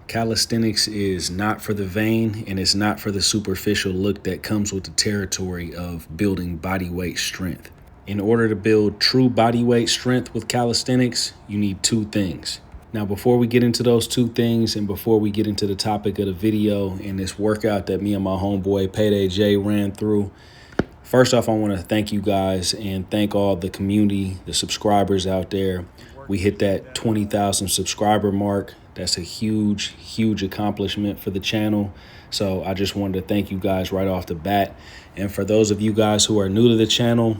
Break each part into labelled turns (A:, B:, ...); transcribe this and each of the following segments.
A: Calisthenics is not for the vain, and it's not for the superficial look that comes with the territory of building body weight strength. In order to build true body weight strength with calisthenics, you need two things. Now, before we get into those two things and before we get into the topic of the video and this workout that me and my homeboy Payday J ran through, first off, I want to thank you guys and thank all the community, the subscribers out there. We hit that 20,000 subscriber mark. That's a huge, huge accomplishment for the channel. So I just wanted to thank you guys right off the bat. And for those of you guys who are new to the channel,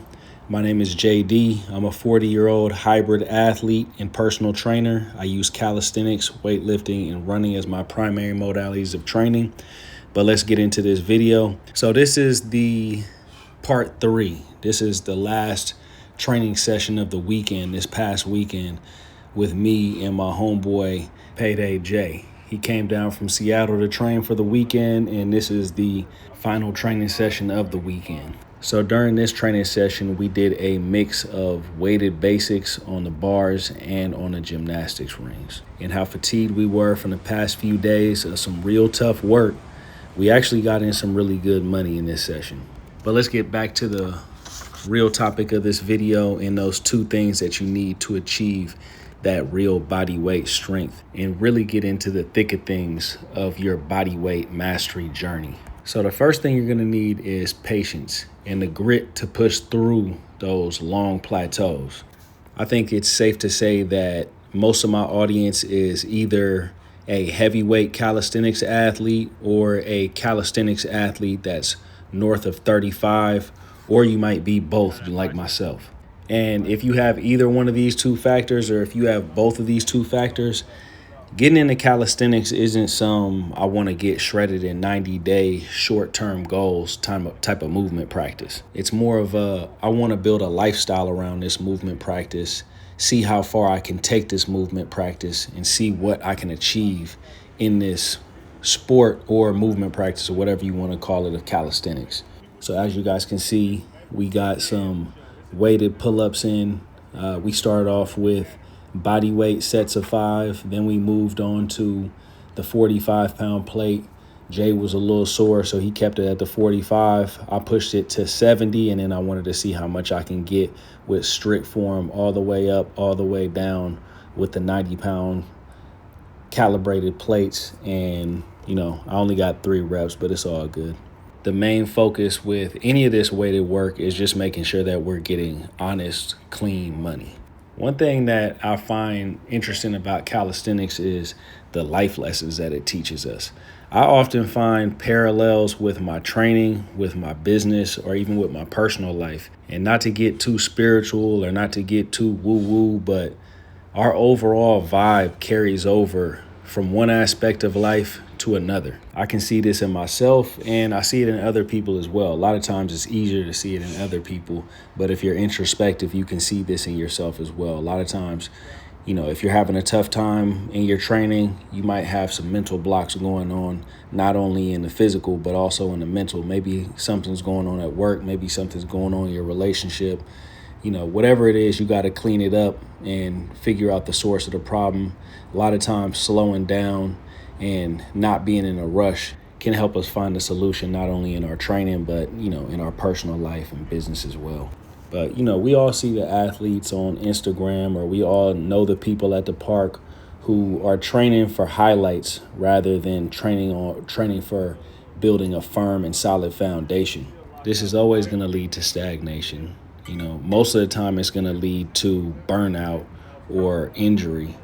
A: my name is JD. I'm a 40-year-old hybrid athlete and personal trainer. I use calisthenics, weightlifting, and running as my primary modalities of training. But let's get into this video. So this is the part 3. This is the last training session of the weekend, this past weekend, with me and my homeboy Payday J. He came down from Seattle to train for the weekend, and this is the final training session of the weekend. So during this training session, we did a mix of weighted basics on the bars and on the gymnastics rings. And how fatigued we were from the past few days of some real tough work, we actually got in some really good money in this session. But let's get back to the real topic of this video and those two things that you need to achieve that real body weight strength and really get into the thick of things of your body weight mastery journey. So the first thing you're going to need is patience and the grit to push through those long plateaus. I think it's safe to say that most of my audience is either a heavyweight calisthenics athlete or a calisthenics athlete that's north of 35, or you might be both like myself. And if you have either one of these two factors, or if you have both of these two factors, getting into calisthenics isn't some I want to get shredded in 90-day short-term goals type of movement practice. It's more of a I want to build a lifestyle around this movement practice, see how far I can take this movement practice, and see what I can achieve in this sport or movement practice or whatever you want to call it of calisthenics. So as you guys can see, we got some weighted pull-ups in. We started off with body weight sets of 5. Then we moved on to the 45-pound plate. Jay was a little sore, so he kept it at the 45. I pushed it to 70, and then I wanted to see how much I can get with strict form all the way up, all the way down with the 90-pound calibrated plates. And, I only got 3 reps, but it's all good. The main focus with any of this weighted work is just making sure that we're getting honest, clean money. One thing that I find interesting about calisthenics is the life lessons that it teaches us. I often find parallels with my training, with my business, or even with my personal life. And not to get too spiritual or not to get too woo-woo, but our overall vibe carries over from one aspect of life to another. I can see this in myself, and I see it in other people as well. A lot of times it's easier to see it in other people, but if you're introspective, you can see this in yourself as well. A lot of times, if you're having a tough time in your training, you might have some mental blocks going on, not only in the physical, but also in the mental. Maybe something's going on at work, maybe something's going on in your relationship. Whatever it is, you got to clean it up and figure out the source of the problem. A lot of times slowing down and not being in a rush can help us find a solution, not only in our training, but, in our personal life and business as well. But, we all see the athletes on Instagram, or we all know the people at the park who are training for highlights rather than training for building a firm and solid foundation. This is always going to lead to stagnation. Most of the time it's going to lead to burnout or injury.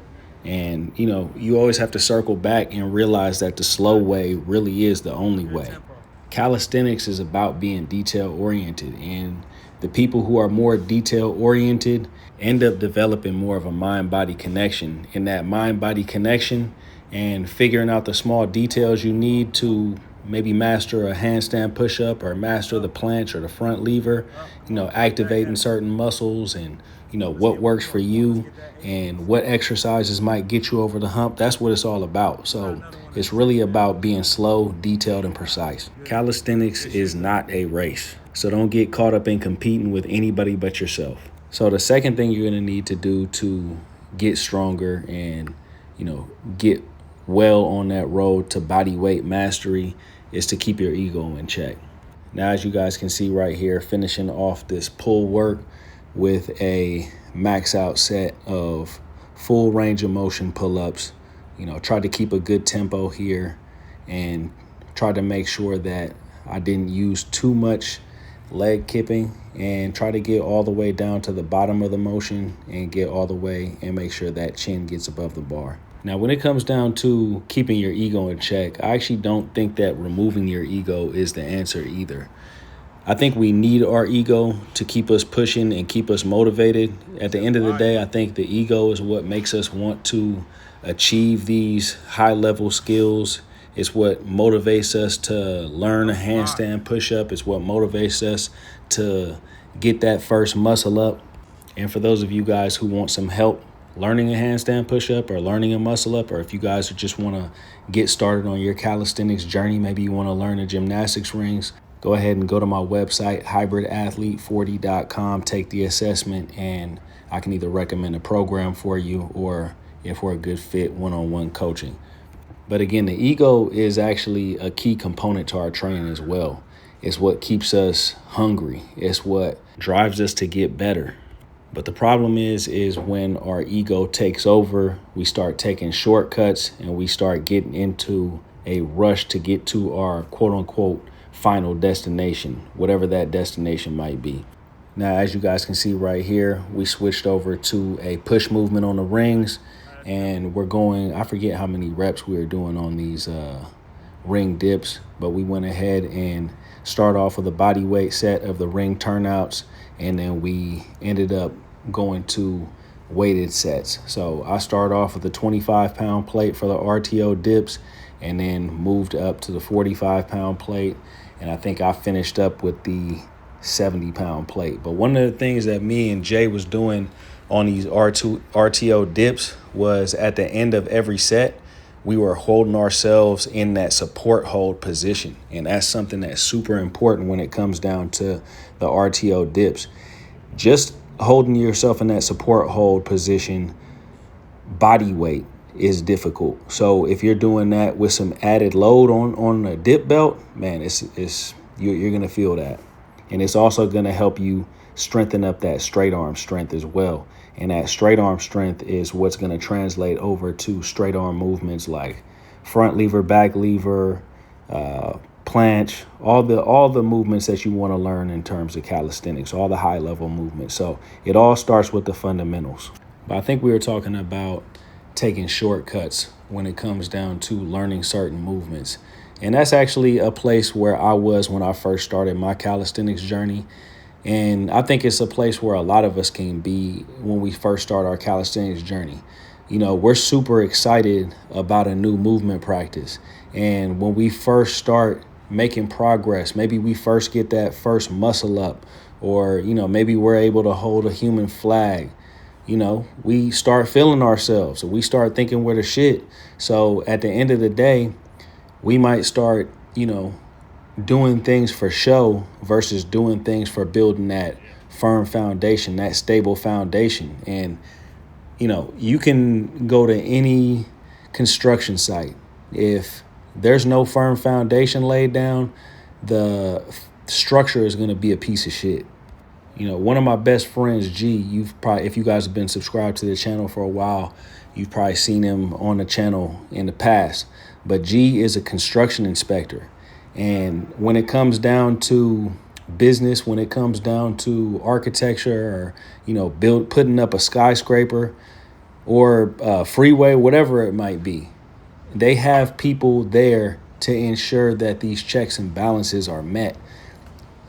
A: And, you always have to circle back and realize that the slow way really is the only way. Calisthenics is about being detail-oriented, and the people who are more detail-oriented end up developing more of a mind-body connection. And that mind-body connection and figuring out the small details you need to maybe master a handstand push-up or master the planche or the front lever, activating certain muscles and, what works for you and what exercises might get you over the hump. That's what it's all about. So it's really about being slow, detailed, and precise. Calisthenics is not a race. So don't get caught up in competing with anybody but yourself. So the second thing you're going to need to do to get stronger and, get well on that road to body weight mastery is to keep your ego in check. Now, as you guys can see right here, finishing off this pull work with a max out set of full range of motion pull-ups. Try to keep a good tempo here and try to make sure that I didn't use too much leg kipping, and try to get all the way down to the bottom of the motion and get all the way and make sure that chin gets above the bar. Now, when it comes down to keeping your ego in check, I actually don't think that removing your ego is the answer either. I think we need our ego to keep us pushing and keep us motivated. At the end of the day, I think the ego is what makes us want to achieve these high-level skills. It's what motivates us to learn a handstand push-up. It's what motivates us to get that first muscle up. And for those of you guys who want some help learning a handstand push-up or learning a muscle up, or if you guys just want to get started on your calisthenics journey, maybe you want to learn the gymnastics rings, go ahead and go to my website, hybridathlete40.com, take the assessment, and I can either recommend a program for you or, if we're a good fit, one-on-one coaching. But again, the ego is actually a key component to our training as well. It's what keeps us hungry. It's what drives us to get better. But the problem is when our ego takes over, we start taking shortcuts and we start getting into a rush to get to our quote-unquote final destination, whatever that destination might be. Now, as you guys can see right here, we switched over to a push movement on the rings, and we're going, I forget how many reps we were doing on these ring dips, but we went ahead and started off with a body weight set of the ring turnouts, and then we ended up going to weighted sets. So I started off with a 25-pound plate for the RTO dips, and then moved up to the 45-pound plate, and I think I finished up with the 70-pound plate. But one of the things that me and Jay was doing on these RTO dips was at the end of every set, we were holding ourselves in that support hold position. And that's something that's super important when it comes down to the RTO dips. Just holding yourself in that support hold position, body weight is difficult. So if you're doing that with some added load on a dip belt, man, you're going to feel that. And it's also going to help you strengthen up that straight arm strength as well. And that straight arm strength is what's going to translate over to straight arm movements like front lever, back lever, planche, all the movements that you want to learn in terms of calisthenics, all the high level movements. So it all starts with the fundamentals. But I think we were talking about taking shortcuts when it comes down to learning certain movements. And that's actually a place where I was when I first started my calisthenics journey. And I think it's a place where a lot of us can be when we first start our calisthenics journey. We're super excited about a new movement practice. And when we first start making progress, maybe we first get that first muscle up, or, maybe we're able to hold a human flag. We start feeling ourselves, we start thinking we're the shit. So at the end of the day, we might start, doing things for show versus doing things for building that firm foundation, that stable foundation. And, you can go to any construction site. If there's no firm foundation laid down, the structure is going to be a piece of shit. One of my best friends, G, if you guys have been subscribed to the channel for a while, you've probably seen him on the channel in the past. But G is a construction inspector. And when it comes down to business, when it comes down to architecture, or, putting up a skyscraper or a freeway, whatever it might be, they have people there to ensure that these checks and balances are met.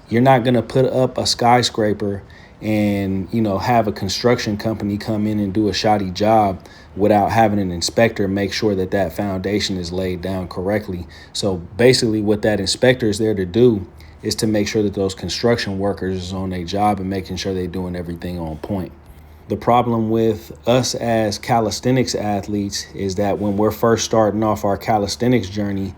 A: You're not going to put up a skyscraper and, have a construction company come in and do a shoddy job without having an inspector make sure that that foundation is laid down correctly. So basically what that inspector is there to do is to make sure that those construction workers is on their job and making sure they're doing everything on point. The problem with us as calisthenics athletes is that when we're first starting off our calisthenics journey,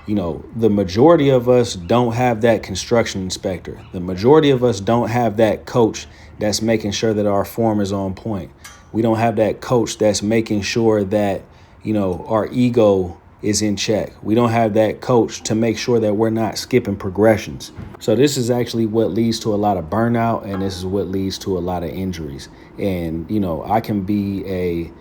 A: the majority of us don't have that construction inspector. The majority of us don't have that coach that's making sure that our form is on point. We don't have that coach that's making sure that, our ego is in check. We don't have that coach to make sure that we're not skipping progressions. So this is actually what leads to a lot of burnout, and this is what leads to a lot of injuries. And, I can be a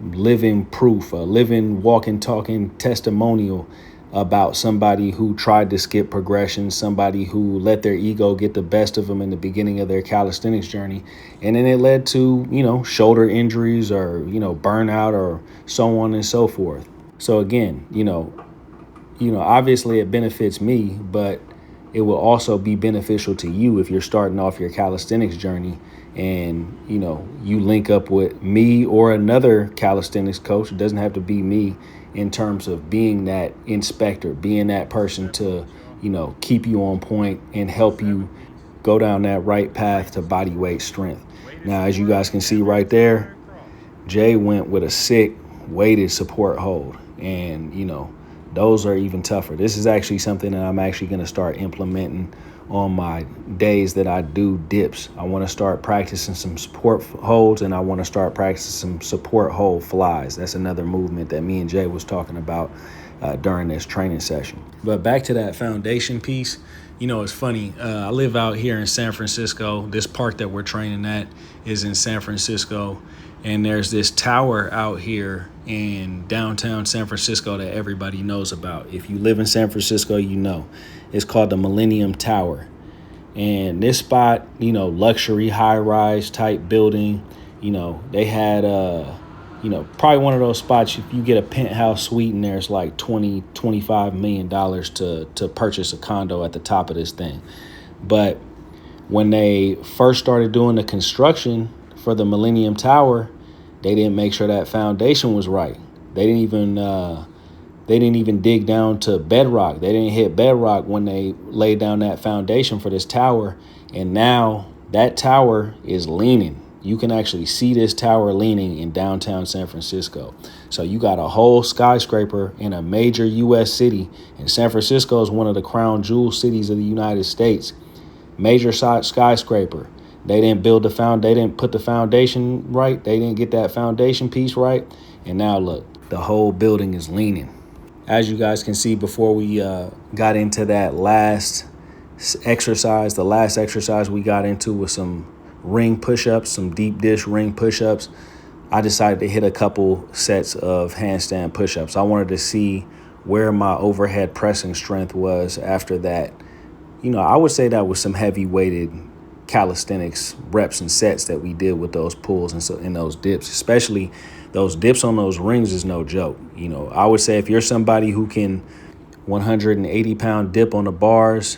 A: living proof, a living, walking, talking testimonial about somebody who tried to skip progression, somebody who let their ego get the best of them in the beginning of their calisthenics journey. And then it led to, shoulder injuries or, burnout or so on and so forth. So again, obviously it benefits me, but it will also be beneficial to you if you're starting off your calisthenics journey and, you link up with me or another calisthenics coach. It doesn't have to be me, in terms of being that inspector, being that person to, keep you on point and help you go down that right path to body weight strength. Now, as you guys can see right there, Jay went with a sick weighted support hold. And, those are even tougher. This is actually something that I'm actually going to start implementing on my days that I do dips. I want to start practicing some support holds, and I want to start practicing some support hold flies. That's another movement that me and Jay was talking about during this training session. But back to that foundation piece, it's funny. I live out here in San Francisco. This park that we're training at is in San Francisco. And there's this tower out here in downtown San Francisco that everybody knows about. If you live in San Francisco, it's called the Millennium Tower. And this spot, luxury high-rise type building, they had, probably one of those spots, if you get a penthouse suite in there, it's like $25 million to purchase a condo at the top of this thing. But when they first started doing the construction for the Millennium Tower, they didn't make sure that foundation was right. They didn't even dig down to bedrock. They didn't hit bedrock when they laid down that foundation for this tower. And now that tower is leaning. You can actually see this tower leaning in downtown San Francisco. So you got a whole skyscraper in a major U.S. city. And San Francisco is one of the crown jewel cities of the United States. Major skyscraper. They didn't build they didn't put the foundation right. They didn't get that foundation piece right. And now look, the whole building is leaning. As you guys can see, before we got into that last exercise, the last exercise we got into was some ring push-ups, some deep dish ring push-ups. I decided to hit a couple sets of handstand push-ups. I wanted to see where my overhead pressing strength was after that. I would say that was some heavy weighted calisthenics reps and sets that we did with those pulls and so in those dips, especially those dips on those rings is no joke. I would say if you're somebody who can 180-pound dip on the bars,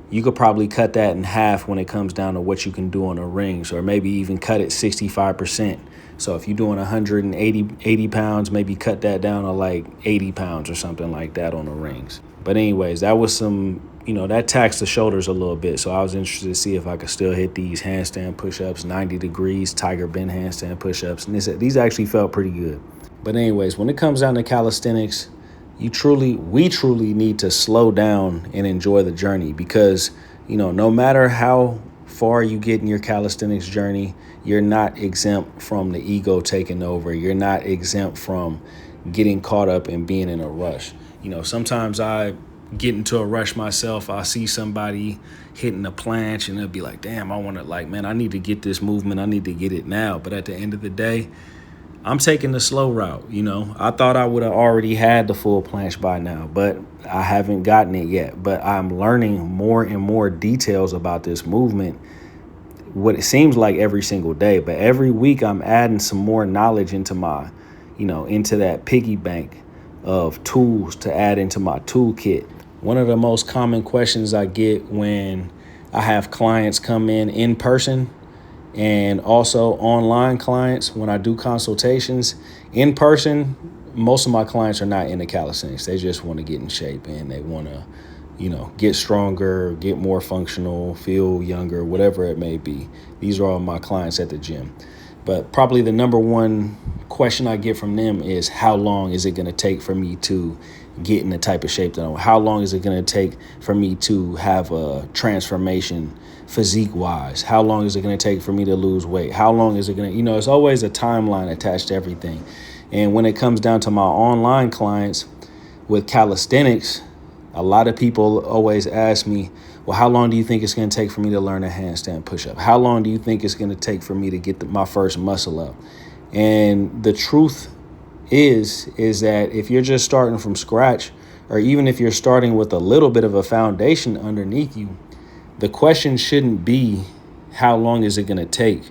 A: you could probably cut that in half when it comes down to what you can do on the rings, or maybe even cut it 65%. So if you're doing 180 pounds, maybe cut that down to like 80 pounds or something like that on the rings. But anyways, that was some, that taxed the shoulders a little bit. So I was interested to see if I could still hit these handstand push-ups, 90 degrees, tiger bend handstand push-ups. And these actually felt pretty good. But anyways, when it comes down to calisthenics, we truly need to slow down and enjoy the journey, because, no matter how far you get in your calisthenics journey, you're not exempt from the ego taking over. You're not exempt from getting caught up and being in a rush. Sometimes I get into a rush myself. I see somebody hitting a planche and they'll be like, damn, I need to get this movement. I need to get it now. But at the end of the day, I'm taking the slow route. I thought I would have already had the full planche by now, but I haven't gotten it yet. But I'm learning more and more details about this movement, what it seems like every single day. But every week I'm adding some more knowledge into my, into that piggy bank of tools to add into my toolkit. One of the most common questions I get when I have clients come in person, and also online clients, when I do consultations. In person, most of my clients are not into calisthenics. They just want to get in shape and they want to, get stronger, get more functional, feel younger, whatever it may be. These are all my clients at the gym. But probably the number one question I get from them is, how long is it going to take for me to get in the type of shape that I want? How long is it going to take for me to have a transformation physique-wise? How long is it going to take for me to lose weight? How long is it going to, it's always a timeline attached to everything. And when it comes down to my online clients with calisthenics, a lot of people always ask me, well, how long do you think it's going to take for me to learn a handstand push-up? How long do you think it's going to take for me to get my first muscle up? And the truth is that if you're just starting from scratch, or even if you're starting with a little bit of a foundation underneath you, the question shouldn't be, how long is it going to take?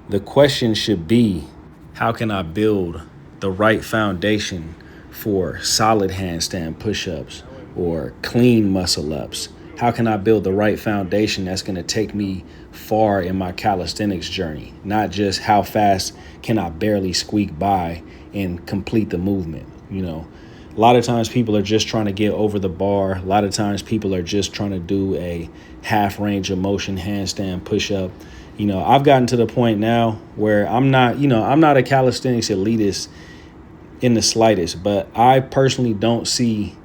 A: The question should be, how can I build the right foundation for solid handstand push-ups or clean muscle ups? How can I build the right foundation that's going to take me far in my calisthenics journey? Not just how fast can I barely squeak by and complete the movement. You know, a lot of times people are just trying to get over the bar. A lot of times people are just trying to do a half range of motion handstand push-up. You know, I've gotten to the point now where I'm not a calisthenics elitist in the slightest, but I personally don't see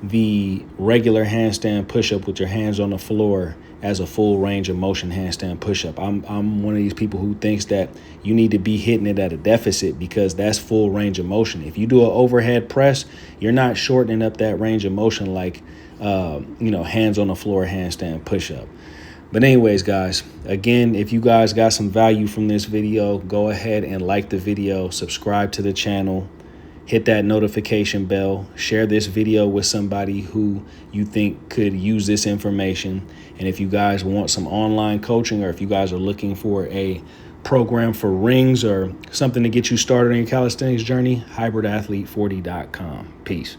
A: the regular handstand push-up with your hands on the floor as a full range of motion handstand push-up. I'm one of these people who thinks that you need to be hitting it at a deficit, because that's full range of motion. If you do an overhead press, you're not shortening up that range of motion like hands on the floor handstand push-up. But anyways, guys, again, if you guys got some value from this video, go ahead and like the video, subscribe to the channel, hit that notification bell, share this video with somebody who you think could use this information. And if you guys want some online coaching, or if you guys are looking for a program for rings or something to get you started on your calisthenics journey, hybridathlete40.com. Peace.